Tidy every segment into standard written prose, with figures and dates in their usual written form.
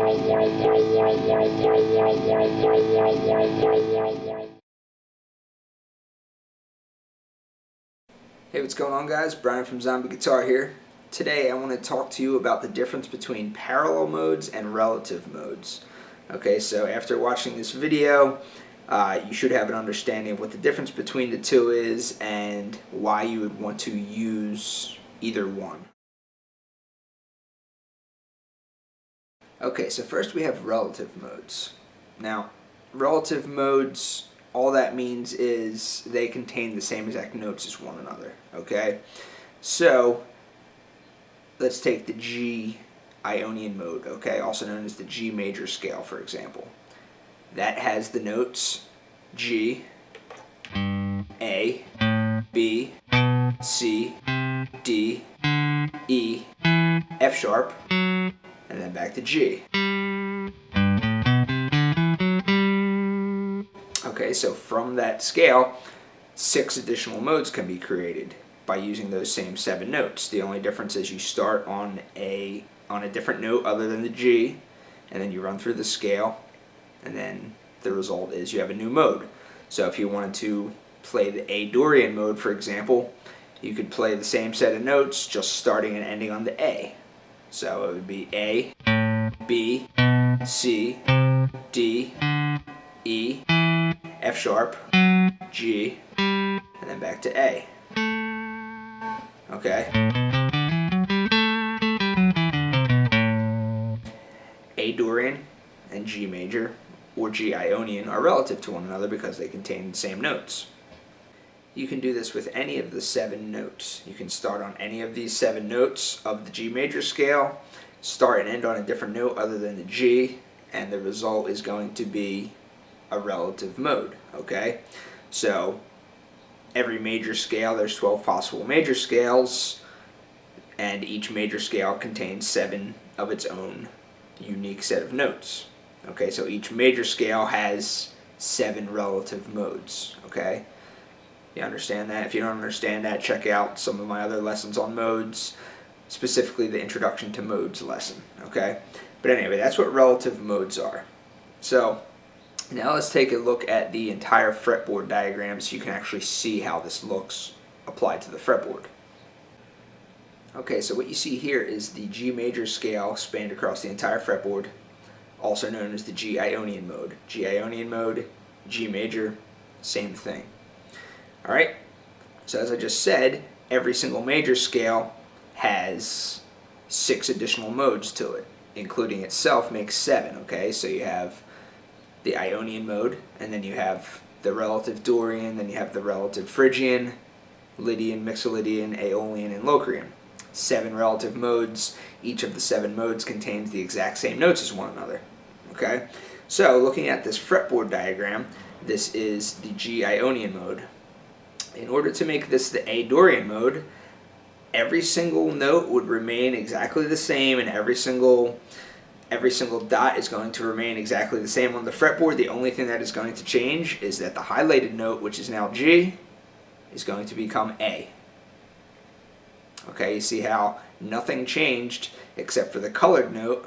Hey, what's going on, guys? Brian from Zombie Guitar here. Today I want to talk to you about the difference between parallel modes and relative modes. Okay, so after watching this video, you should have an understanding of what the difference between the two is and why you would want to use either one. Okay, so first we have relative modes. Now, relative modes, all that means is they contain the same exact notes as one another, okay? So, let's take the G Ionian mode, okay, also known as the G major scale, for example. That has the notes G, A, B, C, D, E, F sharp, and then back to G. Okay, so from that scale, 6 additional modes can be created by using those same 7 notes. The only difference is you start on a different note other than the G, and then you run through the scale, and then the result is you have a new mode. So if you wanted to play the A Dorian mode, for example, you could play the same set of notes, just starting and ending on the A. So it would be A, B, C, D, E, F sharp, G, and then back to A. Okay? A Dorian and G major, or G Ionian, are relative to one another because they contain the same notes. You can do this with any of the 7 notes. You can start on any of these 7 notes of the G major scale, start and end on a different note other than the G, and the result is going to be a relative mode, okay? So every major scale, there's 12 possible major scales, and each major scale contains 7 of its own unique set of notes. Okay, so each major scale has 7 relative modes, okay? You understand that? If you don't understand that, check out some of my other lessons on modes, specifically the Introduction to Modes lesson, okay? But anyway, that's what relative modes are. So now let's take a look at the entire fretboard diagram so you can actually see how this looks applied to the fretboard. Okay, so what you see here is the G major scale spanned across the entire fretboard, also known as the G Ionian mode. G Ionian mode, G major, same thing. Alright, so as I just said, every single major scale has 6 additional modes to it, including itself makes 7, okay? So you have the Ionian mode, and then you have the relative Dorian, then you have the relative Phrygian, Lydian, Mixolydian, Aeolian, and Locrian. 7 relative modes. Each of the 7 modes contains the exact same notes as one another. Okay? So, looking at this fretboard diagram, this is the G Ionian mode. In order to make this the A Dorian mode, every single note would remain exactly the same, and every single dot is going to remain exactly the same on the fretboard. The only thing that is going to change is that the highlighted note, which is now G, is going to become A. Okay, you see how nothing changed except for the colored note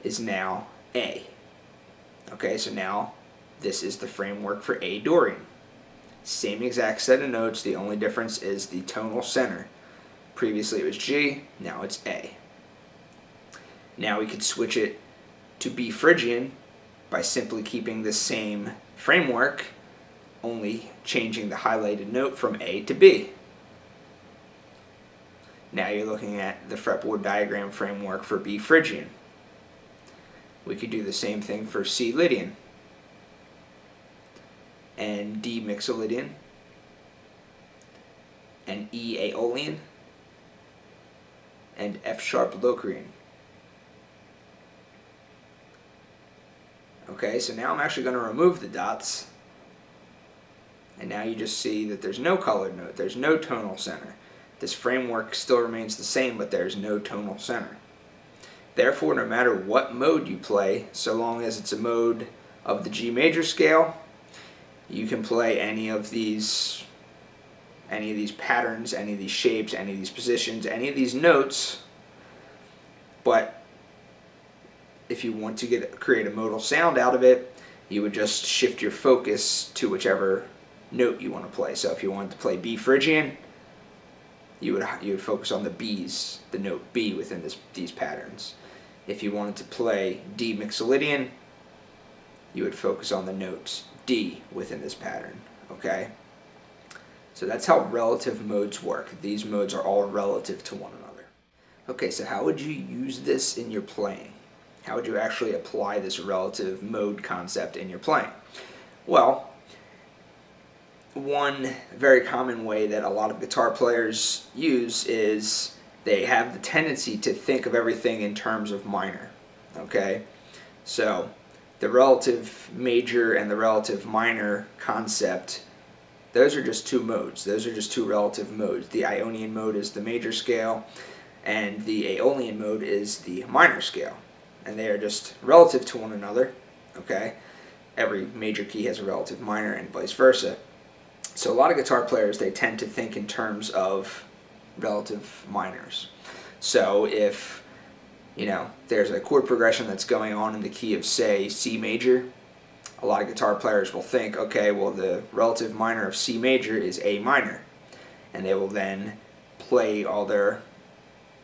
is now A. Okay, so now this is the framework for A Dorian. Same exact set of notes, the only difference is the tonal center. Previously it was G, now it's A. Now we could switch it to B Phrygian by simply keeping the same framework, only changing the highlighted note from A to B. Now you're looking at the fretboard diagram framework for B Phrygian. We could do the same thing for C Lydian, and D Mixolydian, and E Aeolian, and F sharp Locrian. Okay, so now I'm actually going to remove the dots, and now you just see that there's no colored note, there's no tonal center. This framework still remains the same, but there's no tonal center. Therefore, no matter what mode you play, so long as it's a mode of the G major scale, you can play any of these patterns, any of these shapes, any of these positions, any of these notes, but if you want to create a modal sound out of it, you would just shift your focus to whichever note you want to play. So if you wanted to play B Phrygian, you would focus on the B's, the note B within these patterns. If you wanted to play D Mixolydian, you would focus on the note D within this pattern. Okay? So that's how relative modes work. These modes are all relative to one another. Okay, so how would you use this in your playing? How would you actually apply this relative mode concept in your playing? Well, one very common way that a lot of guitar players use is they have the tendency to think of everything in terms of minor. Okay? So the relative major and the relative minor concept, those are just two modes. Those are just two relative modes. The Ionian mode is the major scale, and the Aeolian mode is the minor scale. And they are just relative to one another. Okay? Every major key has a relative minor and vice versa. So a lot of guitar players, they tend to think in terms of relative minors. So if, there's a chord progression that's going on in the key of, say, C major, a lot of guitar players will think, okay, well, the relative minor of C major is A minor. And they will then play all their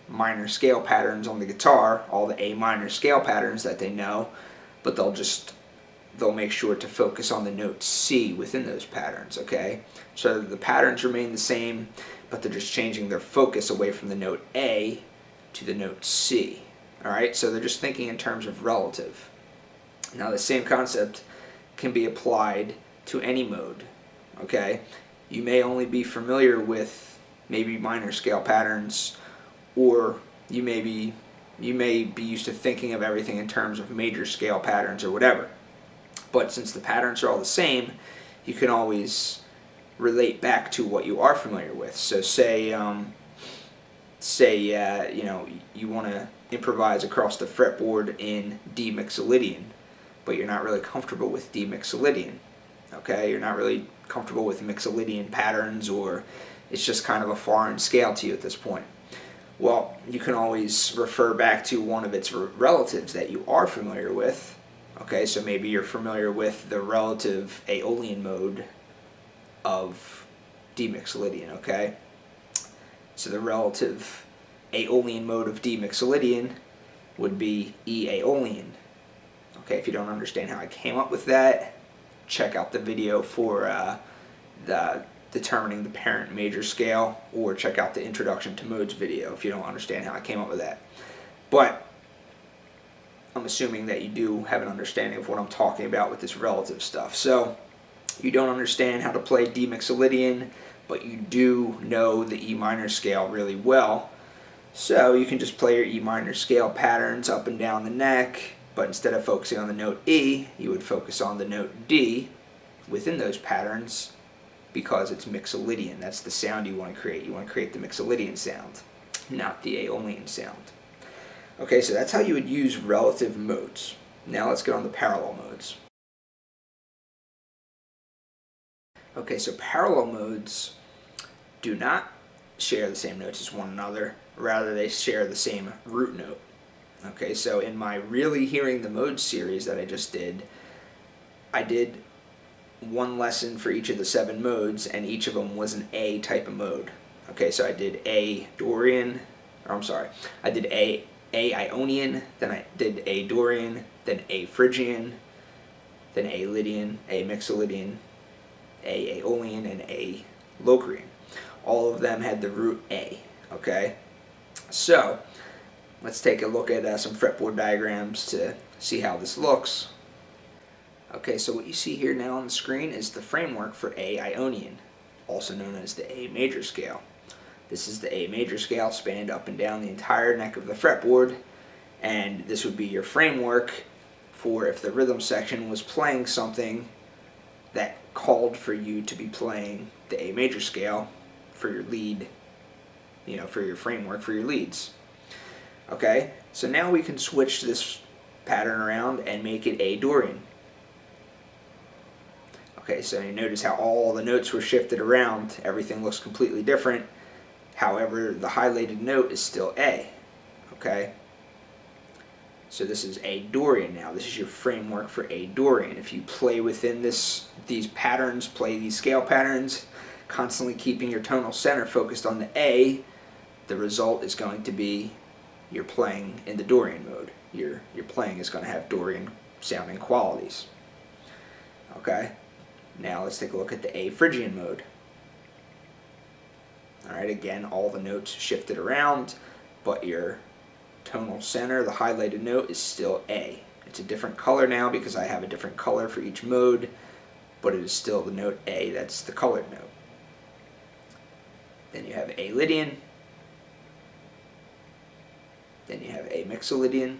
minor scale patterns on the guitar, all the A minor scale patterns that they know, but they'll make sure to focus on the note C within those patterns, okay? So the patterns remain the same, but they're just changing their focus away from the note A to the note C, all right? So they're just thinking in terms of relative. Now the same concept can be applied to any mode, okay? You may only be familiar with maybe minor scale patterns, or you may be used to thinking of everything in terms of major scale patterns or whatever. But since the patterns are all the same, you can always relate back to what you are familiar with. So say you want to improvise across the fretboard in D Mixolydian, but you're not really comfortable with D Mixolydian. Okay, you're not really comfortable with Mixolydian patterns, or it's just kind of a foreign scale to you at this point. Well, you can always refer back to one of its relatives that you are familiar with. Okay, so maybe you're familiar with the relative Aeolian mode of D Mixolydian, okay? So the relative Aeolian mode of D Mixolydian would be E Aeolian. Okay, if you don't understand how I came up with that, check out the video for the determining the parent major scale, or check out the Introduction to Modes video if you don't understand how I came up with that. But I'm assuming that you do have an understanding of what I'm talking about with this relative stuff. So you don't understand how to play D Mixolydian, but you do know the E minor scale really well. So you can just play your E minor scale patterns up and down the neck, but instead of focusing on the note E, you would focus on the note D within those patterns, because it's Mixolydian. That's the sound you want to create. You want to create the Mixolydian sound, not the Aeolian sound. Okay, so that's how you would use relative modes. Now let's get on to parallel modes. Okay, so parallel modes do not share the same notes as one another. Rather, they share the same root note. Okay, so in my Really Hearing the Modes series that I just did, I did one lesson for each of the 7 modes, and each of them was an A type of mode. Okay, so I did A Dorian, I did A Ionian, then I did A Dorian, then A Phrygian, then A Lydian, A Mixolydian, A Aeolian, and A Locrian. All of them had the root A, okay? So, let's take a look at some fretboard diagrams to see how this looks. Okay, so what you see here now on the screen is the framework for A Ionian, also known as the A major scale. This is the A major scale spanned up and down the entire neck of the fretboard, and this would be your framework for if the rhythm section was playing something that called for you to be playing the A major scale for your lead, for your framework for your leads. Okay, so now we can switch this pattern around and make it A Dorian. Okay, so you notice how all the notes were shifted around. Everything looks completely different. However, the highlighted note is still A. Okay? So this is A Dorian now. This is your framework for A Dorian. If you play within these patterns, play these scale patterns, constantly keeping your tonal center focused on the A, the result is going to be you're playing in the Dorian mode. Your playing is going to have Dorian sounding qualities. Okay? Now let's take a look at the A Phrygian mode. Alright, again, all the notes shifted around, but your tonal center, the highlighted note, is still A. It's a different color now because I have a different color for each mode, but it is still the note A. That's the colored note. Then you have A Lydian. Then you have A Mixolydian.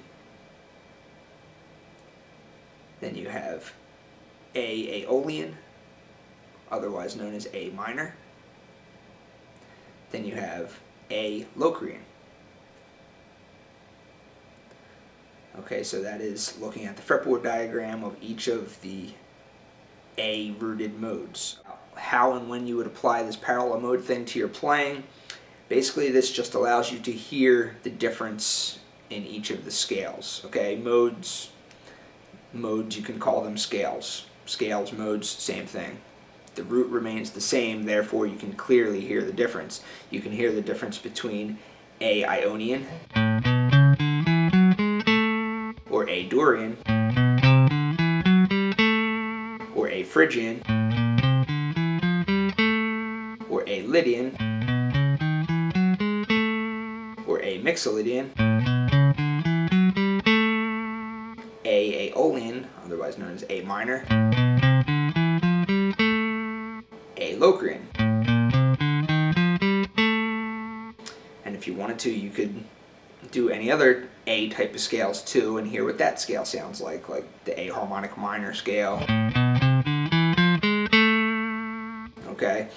Then you have A Aeolian, otherwise known as A minor. Then you have A Locrian. Okay, so that is looking at the fretboard diagram of each of the A rooted modes. How and when you would apply this parallel mode thing to your playing. Basically, this just allows you to hear the difference in each of the scales. Okay, modes, you can call them scales. Scales, modes, same thing. The root remains the same, therefore you can clearly hear the difference. You can hear the difference between A Ionian or A Dorian or A Phrygian or A Lydian or A Mixolydian, A Aeolian, otherwise known as A minor, A Locrian. And if you wanted to, you could do any other A type of scales too and hear what that scale sounds like the A harmonic minor scale. Okay?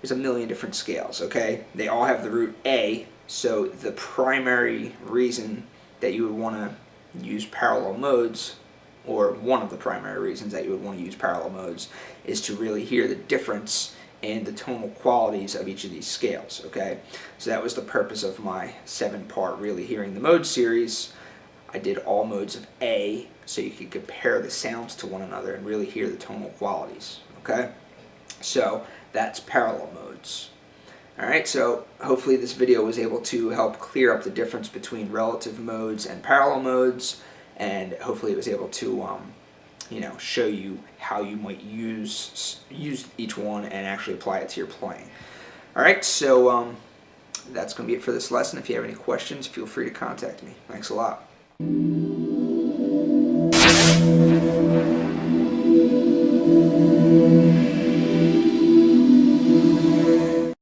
There's a million different scales, okay? They all have the root A, so the primary reason that you would want to use parallel modes, or one of the primary reasons that you would want to use parallel modes, is to really hear the difference in the tonal qualities of each of these scales, okay? So that was the purpose of my 7-part Really Hearing the Modes series. I did all modes of A so you could compare the sounds to one another and really hear the tonal qualities, okay? So that's parallel modes. Alright, so hopefully this video was able to help clear up the difference between relative modes and parallel modes, and hopefully it was able to show you how you might use each one and actually apply it to your playing. Alright, so that's going to be it for this lesson. If you have any questions, feel free to contact me. Thanks a lot.